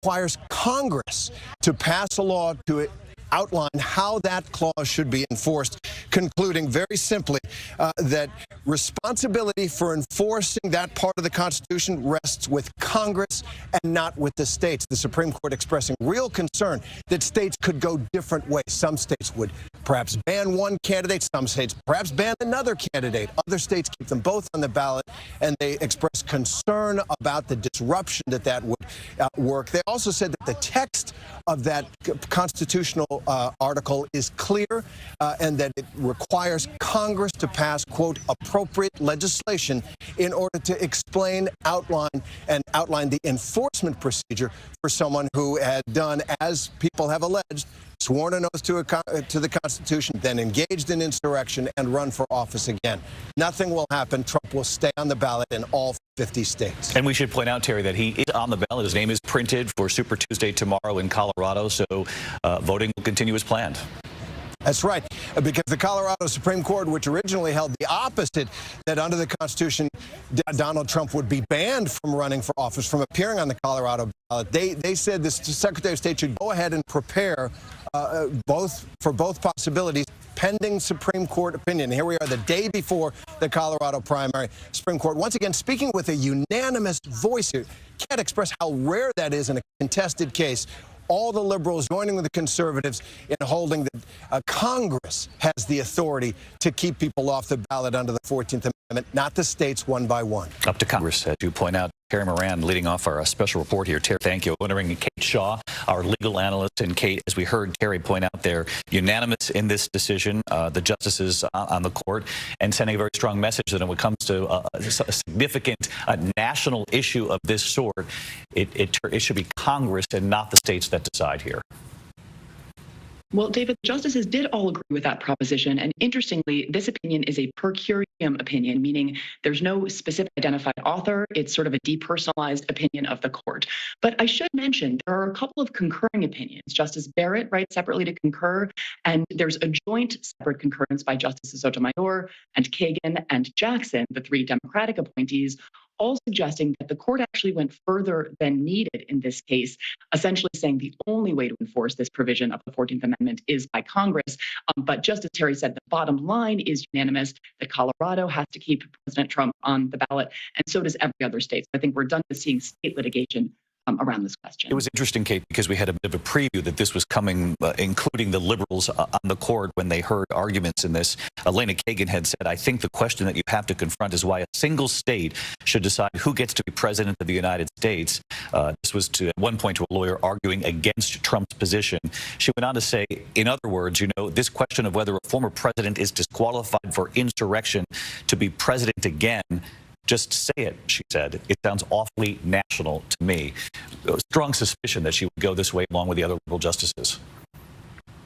requires Congress to pass a law to outline how that clause should be enforced, concluding very simply that responsibility for enforcing that part of the Constitution rests with Congress and not with the states. The Supreme Court expressing real concern that states could go different ways. Some states would perhaps ban one candidate, some states perhaps ban another candidate. Other states keep them both on the ballot, and they express concern about the disruption that would work. They also said that the text of that constitutional article is clear and that it requires Congress to pass, quote, appropriate legislation in order to explain, outline the enforcement procedure for someone who had done, as people have alleged, sworn an oath to the Constitution, then engaged in insurrection and run for office again. Nothing will happen. Trump will stay on the ballot in all 50 states. And we should point out, Terry, that he is on the ballot. His name is printed for Super Tuesday tomorrow in Colorado, so voting will continue as planned. That's right, because the Colorado Supreme Court, which originally held the opposite, that under the Constitution, Donald Trump would be banned from running for office, from appearing on the Colorado ballot. They said the Secretary of State should go ahead and prepare for both possibilities, pending Supreme Court opinion. Here we are the day before the Colorado primary. Supreme Court once again speaking with a unanimous voice here. Can't express how rare that is in a contested case. All the liberals joining with the conservatives in holding that Congress has the authority to keep people off the ballot under the 14th Amendment, not the states one by one. Up to Congress, as you point out. Terry Moran leading off our special report here. Terry, thank you. Wondering, Kate Shaw, our legal analyst, and Kate, as we heard Terry point out there, unanimous in this decision, the justices on the court, and sending a very strong message that when it comes to a significant national issue of this sort, it should be Congress and not the states that decide here. Well, David, the justices did all agree with that proposition. And interestingly, this opinion is a per curiam opinion, meaning there's no specific identified author. It's sort of a depersonalized opinion of the court. But I should mention there are a couple of concurring opinions. Justice Barrett writes separately to concur, and there's a joint separate concurrence by Justices Sotomayor and Kagan and Jackson, the three Democratic appointees, all suggesting that the court actually went further than needed in this case, essentially saying the only way to enforce this provision of the 14th Amendment is by Congress. But just as Terry said, the bottom line is unanimous that Colorado has to keep President Trump on the ballot, and so does every other state. So I think we're done with seeing state litigation around this question. It was interesting, Kate, because we had a bit of a preview that this was coming, including the liberals on the court when they heard arguments in this. Elena Kagan had said, I think the question that you have to confront is why a single state should decide who gets to be president of the United States. This was at one point to a lawyer arguing against Trump's position. She went on to say, in other words, this question of whether a former president is disqualified for insurrection to be president again, just say it, she said. It sounds awfully national to me. Strong suspicion that she would go this way along with the other liberal justices.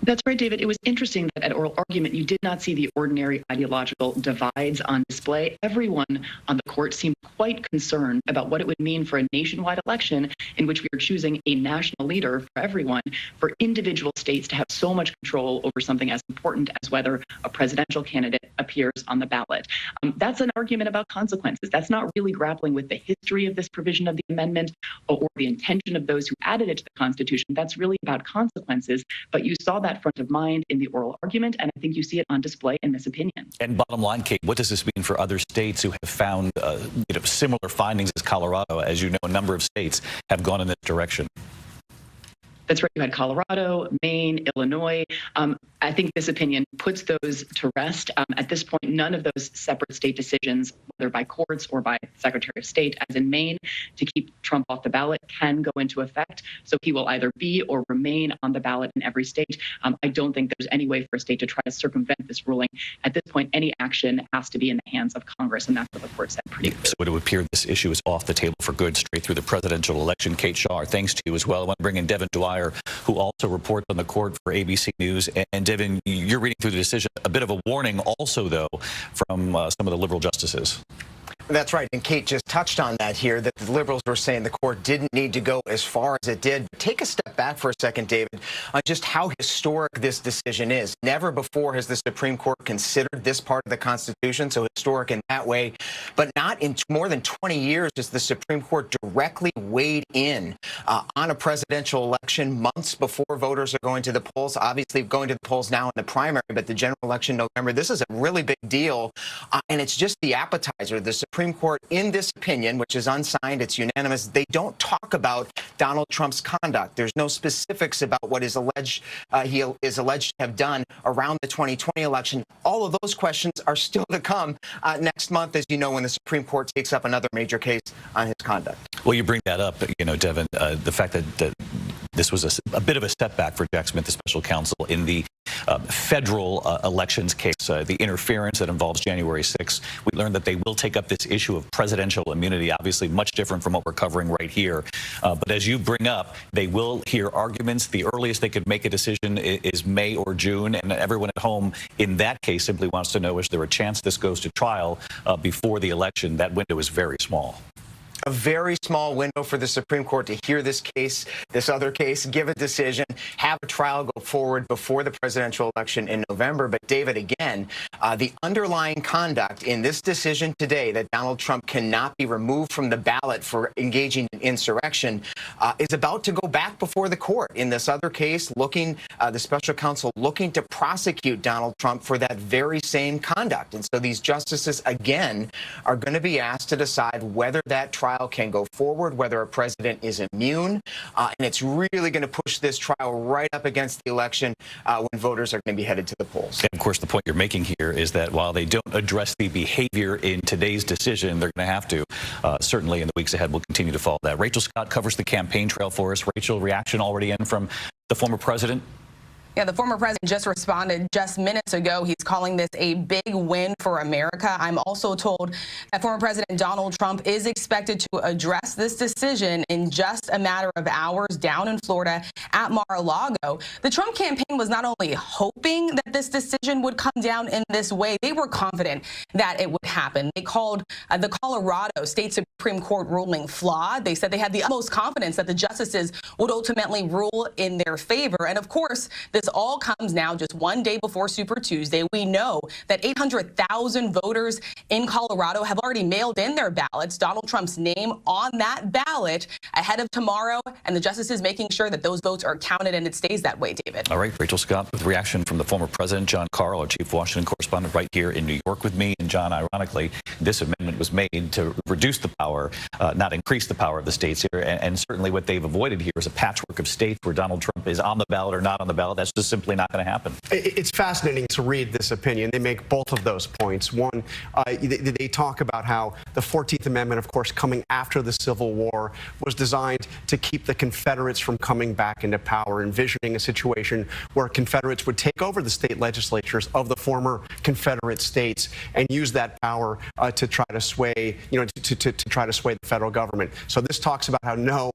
That's right, David. It was interesting that at oral argument, you did not see the ordinary ideological divides on display. Everyone on the court seemed quite concerned about what it would mean for a nationwide election in which we are choosing a national leader for everyone, for individual states to have so much control over something as important as whether a presidential candidate appears on the ballot. That's an argument about consequences. That's not really grappling with the history of this provision of the amendment or the intention of those who added it to the Constitution. That's really about consequences. But you saw that front of mind in the oral argument, and I think you see it on display in this opinion. And bottom line, Kate, what does this mean for other states who have found similar findings as Colorado? As you know, a number of states have gone in this direction. That's right. You had Colorado, Maine, Illinois. I think this opinion puts those to rest. At this point, none of those separate state decisions, whether by courts or by Secretary of State, as in Maine, to keep Trump off the ballot, can go into effect. So he will either be or remain on the ballot in every state. I don't think there's any way for a state to try to circumvent this ruling. At this point, any action has to be in the hands of Congress, and that's what the court said pretty clearly. So it would appear this issue is off the table for good straight through the presidential election. Kate Shaw, thanks to you as well. I want to bring in Devin Dwyer, who also reports on the court for ABC News. And Devin, you're reading through the decision. A bit of a warning also, though, from some of the liberal justices. That's right. And Kate just touched on that here, that the liberals were saying the court didn't need to go as far as it did. Take a step back for a second, David, on just how historic this decision is. Never before has the Supreme Court considered this part of the Constitution, so historic in that way. but not in more than 20 years has the Supreme Court directly weighed in on a presidential election months before voters are going to the polls. Obviously, going to the polls now in the primary, but the general election in November, this is a really big deal, and it's just the appetizer. The Supreme Court, in this opinion, which is unsigned, it's unanimous, they don't talk about Donald Trump's conduct. There's no specifics about what is alleged he is alleged to have done around the 2020 election. All of those questions are still to come next month, as you know, when the Supreme Court takes up another major case on his conduct. Well, you bring that up, Devin, the fact that this was a bit of a setback for Jack Smith, the special counsel, in the federal elections case, the interference that involves January 6th. We learned that they will take up this issue of presidential immunity, obviously much different from what we're covering right here. But as you bring up, they will hear arguments. The earliest they could make a decision is May or June, and everyone at home in that case simply wants to know, is there a chance this goes to trial before the election? That window is very small. A very small window for the Supreme Court to hear this case, this other case, give a decision, have a trial go forward before the presidential election in November. But, David, again, the underlying conduct in this decision today that Donald Trump cannot be removed from the ballot for engaging in insurrection is about to go back before the court. In this other case, the special counsel looking to prosecute Donald Trump for that very same conduct. And so these justices, again, are going to be asked to decide whether that trial can go forward, whether a president is immune, and it's really going to push this trial right up against the election when voters are going to be headed to the polls. And of course, the point you're making here is that while they don't address the behavior in today's decision, they're going to have to. Certainly in the weeks ahead, we'll continue to follow that. Rachel Scott covers the campaign trail for us. Rachel, reaction already in from the former president? Yeah, the former president just responded just minutes ago. He's calling this a big win for America. I'm also told that former President Donald Trump is expected to address this decision in just a matter of hours down in Florida at Mar-a-Lago. The Trump campaign was not only hoping that this decision would come down in this way, they were confident that it would happen. They called the Colorado State Supreme Court ruling flawed. They said they had the utmost confidence that the justices would ultimately rule in their favor. And of course, this all comes now just one day before Super Tuesday. We know that 800,000 voters in Colorado have already mailed in their ballots, Donald Trump's name on that ballot ahead of tomorrow, and the justices making sure that those votes are counted, and it stays that way, David. All right, Rachel Scott with reaction from the former president, John Karl, our chief Washington correspondent, right here in New York with me. And John, ironically, this amendment was made to reduce the power, not increase the power of the states here. And certainly what they've avoided here is a patchwork of states where Donald Trump is on the ballot or not on the ballot. That's just simply not going to happen. It's fascinating to read this opinion. They make both of those points. One, they talk about how the 14th Amendment, of course, coming after the Civil War, was designed to keep the Confederates from coming back into power, envisioning a situation where Confederates would take over the state legislatures of the former Confederate states and use that power to try to sway, to try to sway the federal government. So this talks about how no,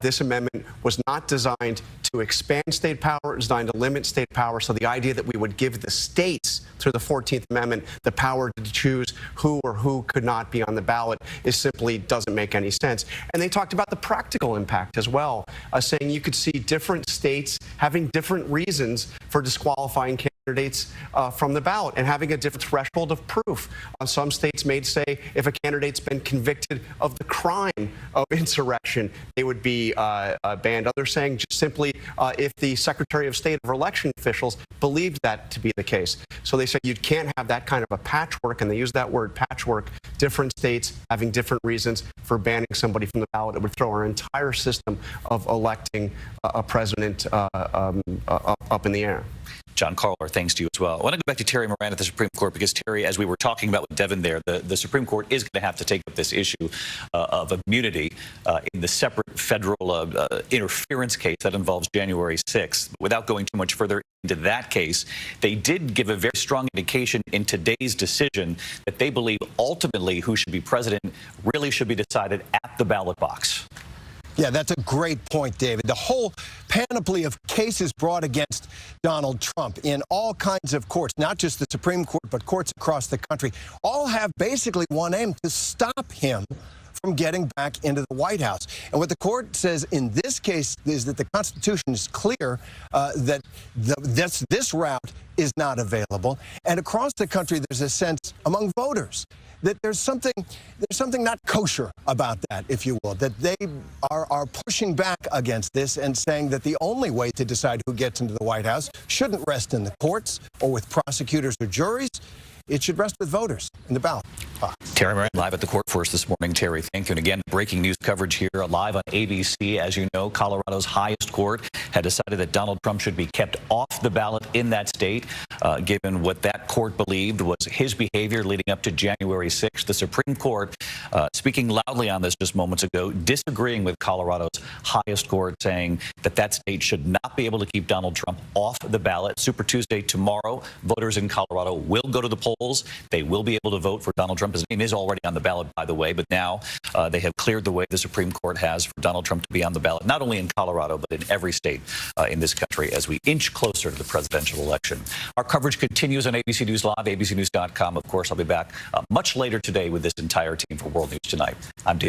this amendment was not designed to expand state power, it was designed to limit state power. So the idea that we would give the states through the 14th Amendment the power to choose who or who could not be on the ballot is simply doesn't make any sense. And they talked about the practical impact as well, saying you could see different states having different reasons for disqualifying candidates from the ballot and having a different threshold of proof. Some states may say if a candidate's been convicted of the crime of insurrection, they would be banned. Others saying just simply if the Secretary of State or election officials believed that to be the case. So they said you can't have that kind of a patchwork, and they use that word patchwork, different states having different reasons for banning somebody from the ballot. It would throw our entire system of electing a president up in the air. John Karl, our thanks to you as well. I want to go back to Terry Moran at the Supreme Court because, Terry, as we were talking about with Devin there, the Supreme Court is going to have to take up this issue of immunity in the separate federal interference case that involves January 6th. Without going too much further into that case, they did give a very strong indication in today's decision that they believe ultimately who should be president really should be decided at the ballot box. Yeah, that's a great point, David. The whole panoply of cases brought against Donald Trump in all kinds of courts, not just the Supreme Court, but courts across the country, all have basically one aim: to stop him from getting back into the White House. And what the court says in this case is that the Constitution is clear that this route is not available. And across the country, there's a sense among voters that there's something not kosher about that, if you will, that they are pushing back against this and saying that the only way to decide who gets into the White House shouldn't rest in the courts or with prosecutors or juries. It should rest with voters in the ballot box. Terry Moran live at the court for us this morning. Terry, thank you. And again, breaking news coverage here live on ABC. As you know, Colorado's highest court had decided that Donald Trump should be kept off the ballot in that state, given what that court believed was his behavior leading up to January 6th. The Supreme Court speaking loudly on this just moments ago, disagreeing with Colorado's highest court, saying that that state should not be able to keep Donald Trump off the ballot. Super Tuesday tomorrow, voters in Colorado will go to the polls. They will be able to vote for Donald Trump. His name is already on the ballot, by the way, but now they have cleared the way, the Supreme Court has, for Donald Trump to be on the ballot, not only in Colorado, but in every state in this country as we inch closer to the presidential election. Our coverage continues on ABC News Live, abcnews.com. Of course, I'll be back much later today with this entire team for World News Tonight. I'm David.